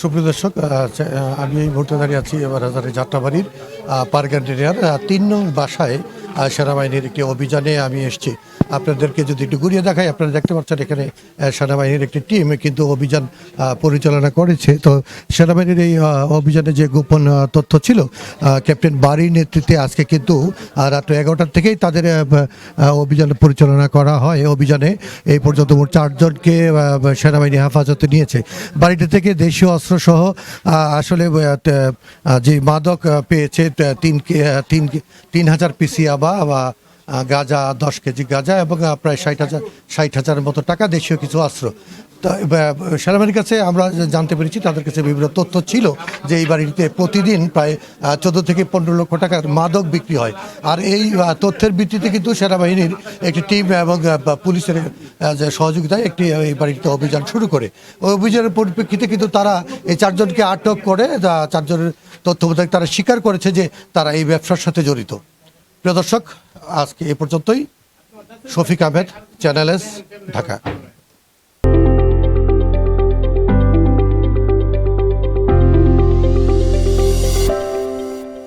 সুপ্রিয় দর্শক, আমি এই মুহূর্তে দাঁড়িয়ে আছি বাজারের যাত্রাবাড়ির পার্ক এরিয়ার ৩ নং বাসায় সেনাবাহিনীর একটি অভিযানে আমি এসেছি। আপনাদেরকে যদি একটু ঘুরিয়ে দেখাই, আপনারা দেখতে পাচ্ছেন এখানে সেনাবাহিনীর একটি টিম কিন্তু অভিযান পরিচালনা করেছে। তো সেনাবাহিনীর এই অভিযানে যে গোপন তথ্য ছিল, ক্যাপ্টেন বারির নেতৃত্বে আজকে কিন্তু রাত 11টার থেকেই তাদের অভিযান পরিচালনা করা হয়। অভিযানে এই পর্যন্ত মোট 4 জনকে সেনাবাহিনী হেফাজতে নিয়েছে। বাড়িটি থেকে দেশীয় অস্ত্রসহ আসলে যে মাদক পেয়েছে 3,000 পিসি ইয়াবা বা গাঁজা, 10 কেজি গাঁজা এবং প্রায় 60,000 মতো টাকা, দেশীয় কিছু অস্ত্র। তো সেনাবাহিনীর কাছে আমরা জানতে পেরেছি, তাদের কাছে বিভিন্ন তথ্য ছিল যে এই বাড়িতে প্রতিদিন প্রায় 14 থেকে 15 লক্ষ টাকার মাদক বিক্রি হয়। আর এই তথ্যের ভিত্তিতে কিন্তু সেনাবাহিনীর একটি টিম এবং পুলিশের যে সহযোগিতায় এই বাড়িতে অভিযান শুরু করে। ওই অভিযানের পরিপ্রেক্ষিতে কিন্তু তারা এই 4 জনকে আটক করে। 4 জনের তথ্য মোতাবেক তারা স্বীকার করেছে যে তারা এই ব্যবসার সাথে জড়িত। প্রিয় দর্শক, আজকে এ পর্যন্তই। Shafiq Ahmed, channel S, Dhaka.